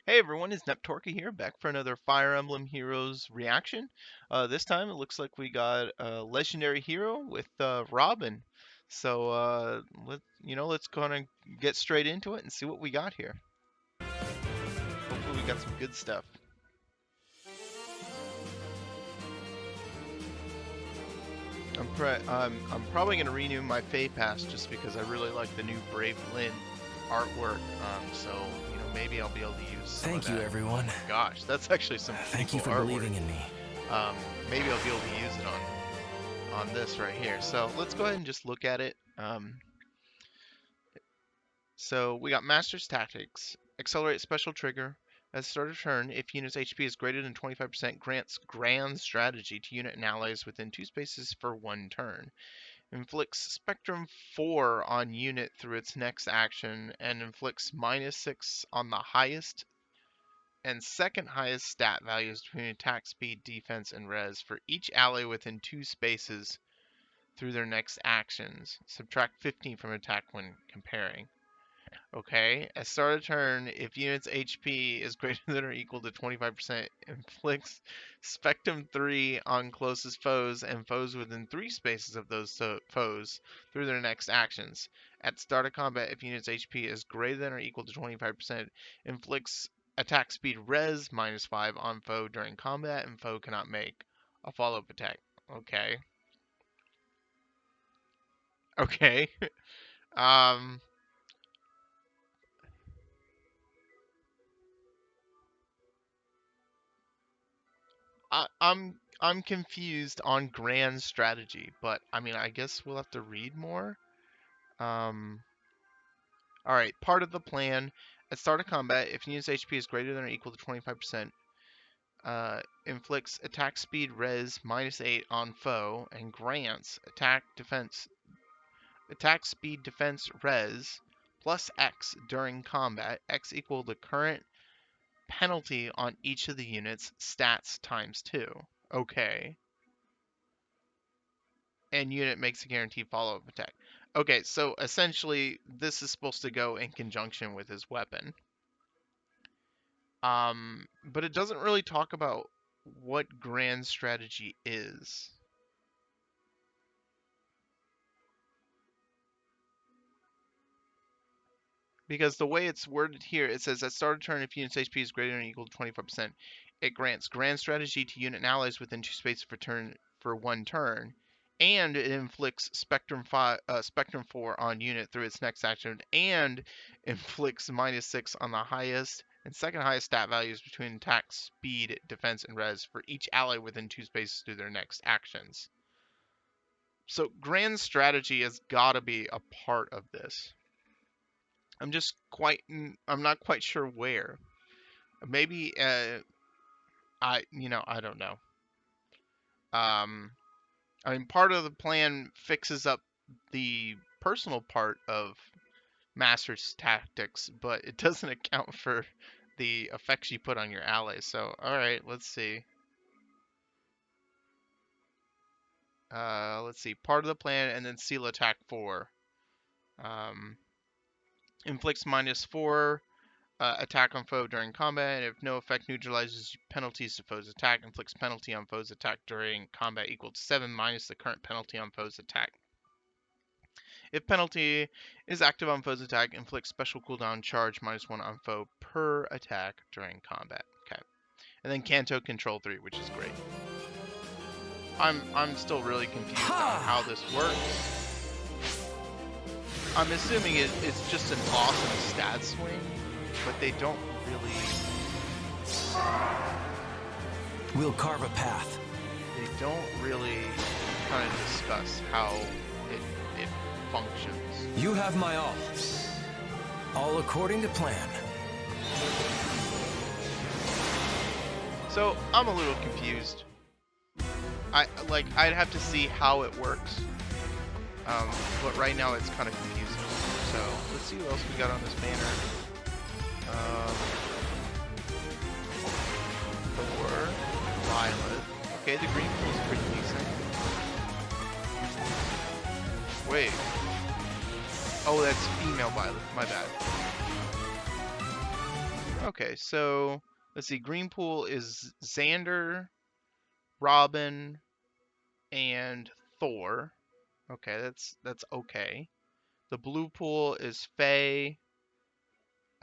Hey everyone, it's Neptorka here, back for another Fire Emblem Heroes reaction. This time it looks like we got a legendary hero with Robin. So let's kind of get straight into it and see what we got here. Hopefully we got some good stuff. I'm probably gonna renew my FeH pass just because I really like the new Brave Lynn artwork. Maybe I'll be able to use some of Thank you, that. everyone. Gosh, that's actually some pretty Thank you cool for artwork. believing in me. Maybe I'll be able to use it on this right here. So let's go ahead and just look at it. So we got Master's Tactics, Accelerate Special Trigger. At the start of turn, if unit's HP is greater than 25%, grants Grand Strategy to unit and allies within 2 spaces for 1 turn. Inflicts Spectrum 4 on unit through its next action, and inflicts -6 on the highest and second highest stat values between attack speed, defense, and res for each ally within 2 spaces through their next actions. Subtract 15 from attack when comparing. Okay, at start of turn, if unit's HP is greater than or equal to 25%, inflicts Spectrum 3 on closest foes and foes within 3 spaces of those foes through their next actions. At start of combat, if unit's HP is greater than or equal to 25%, inflicts attack speed res -5 on foe during combat, and foe cannot make a follow-up attack. Okay. Okay. um... I'm confused on grand strategy, but I mean I guess we'll have to read more. Um, all right, part of the plan. At start of combat, if unit's HP is greater than or equal to 25%, inflicts attack speed res -8 on foe and grants attack speed defense res plus X during combat. X equal the current penalty on each of the unit's stats times 2. Okay. And unit makes a guaranteed follow-up attack. Okay, so essentially this is supposed to go in conjunction with his weapon. But it doesn't really talk about what grand strategy is. Because the way it's worded here, it says at start of turn, if unit's HP is greater than or equal to 25%, it grants grand strategy to unit and allies within 2 spaces for 1 turn, and it inflicts Spectrum 4 on unit through its next action, and inflicts -6 on the highest and second highest stat values between attack, speed, defense, and res for each ally within 2 spaces through their next actions. So grand strategy has got to be a part of this. I'm not quite sure where. Maybe I don't know. I mean, part of the plan fixes up the personal part of Master's Tactics, but it doesn't account for the effects you put on your allies. So, all right, let's see. Let's see. Part of the plan, and then seal attack 4. Inflicts -4 attack on foe during combat, and if no effect neutralizes penalties to foe's attack, inflicts penalty on foe's attack during combat equal to 7 minus the current penalty on foe's attack. If penalty is active on foe's attack, inflicts special cooldown charge -1 on foe per attack during combat. Okay. And then Kanto Control 3, which is great. I'm still really confused on how this works. I'm assuming it's just an awesome stat swing, but they don't really... We'll carve a path. They don't really kind of discuss how it functions. You have my all. All according to plan. So I'm a little confused. I'd have to see how it works. But right now it's kind of confusing. So let's see what else we got on this banner. Thor, Violet. Okay, the green one is pretty decent. Wait. Oh, that's female Violet. My bad. Okay, so let's see. Green pool is Xander, Robin, and Thor. Okay, that's okay. The blue pool is FeH,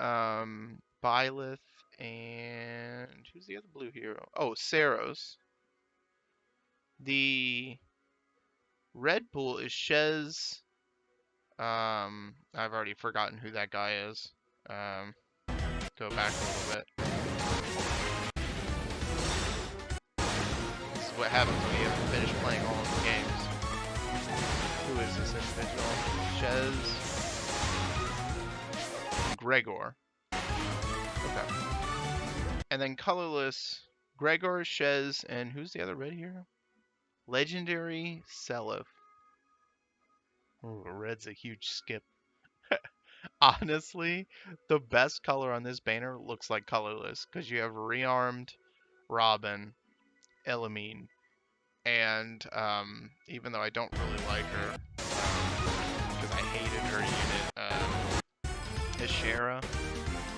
Byleth, and who's the other blue hero? Oh, Saros. The red pool is Shez. I've already forgotten who that guy is. Um, go back a little bit. This is what happens when you haven't finished playing all of the games. Who is this individual? Shez Gregor. Okay. And then colorless, Gregor, Shez, and who's the other red hero? Legendary Seliph. Ooh, red's a huge skip. Honestly, the best color on this banner looks like colorless because you have rearmed Robin, Elamine, and even though I don't really like her, because I hated her unit, Ashera.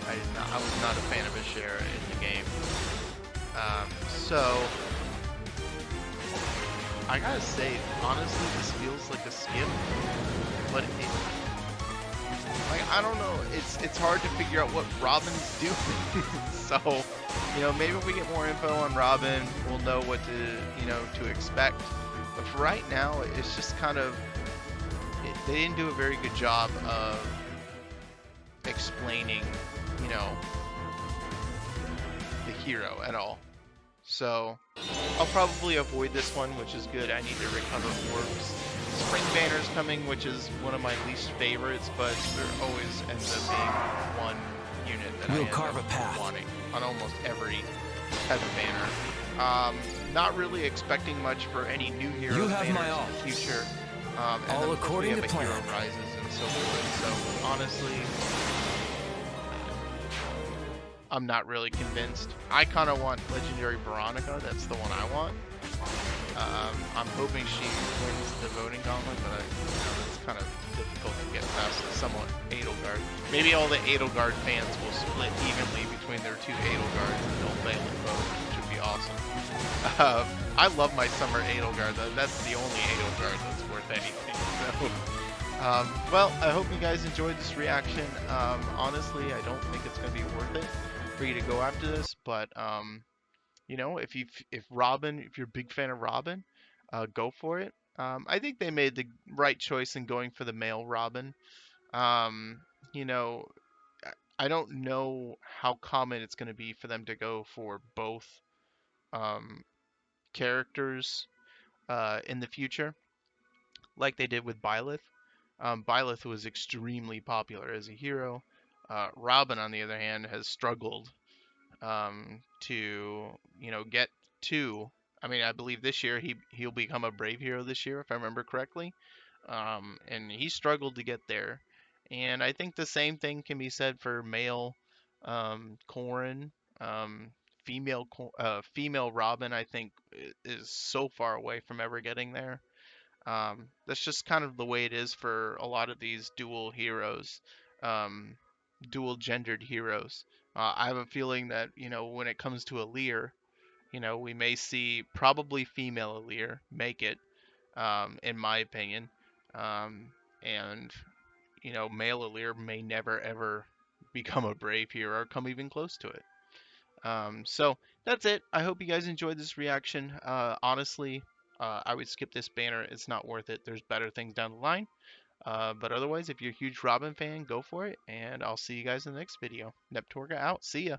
I was not a fan of Ashera in the game. So I gotta say, honestly, this feels like a skip, but like I don't know, it's hard to figure out what Robin's doing. So, maybe if we get more info on Robin, we'll know what to expect. But for right now, it's just kind of they didn't do a very good job of explaining, you know, the hero at all. So I'll probably avoid this one, which is good. I need to recover orbs. Spring Banner's coming, which is one of my least favorites, but there always ends up being one unit that I end up wanting on almost every type of banner. Not really expecting much for any new hero banners in the future. And all according to plan. Hero rises and so forth. So honestly, I'm not really convinced. I kind of want Legendary Veronica. That's the one I want. I'm hoping she wins the voting gauntlet, but it's kind of difficult to get past somewhat Edelgard. Maybe all the Edelgard fans will split evenly between their two Edelgards and they'll fail at vote, which would be awesome. I love my summer Edelgard, though. That's the only Edelgard that's worth anything. So, well, I hope you guys enjoyed this reaction. Honestly, I don't think it's going to be worth it for you to go after this, but if you're a big fan of Robin, go for it. I think they made the right choice in going for the male Robin. Um, you know, I don't know how common it's going to be for them to go for both um, characters in the future, like they did with Byleth. Byleth was extremely popular as a hero. Robin, on the other hand, has struggled to get to. I mean, I believe this year he'll become a brave hero this year, if I remember correctly. And he struggled to get there. And I think the same thing can be said for male Corrin. Um, female Robin, I think, is so far away from ever getting there. That's just kind of the way it is for a lot of these dual heroes, um, dual gendered heroes. I have a feeling that, when it comes to Alear, we may see probably female Alear make it, in my opinion. And, male Alear may never ever become a brave hero or come even close to it. So that's it. I hope you guys enjoyed this reaction. Honestly, I would skip this banner. It's not worth it. There's better things down the line. But otherwise, if you're a huge Robin fan, go for it. And I'll see you guys in the next video. Neptorga out. See ya.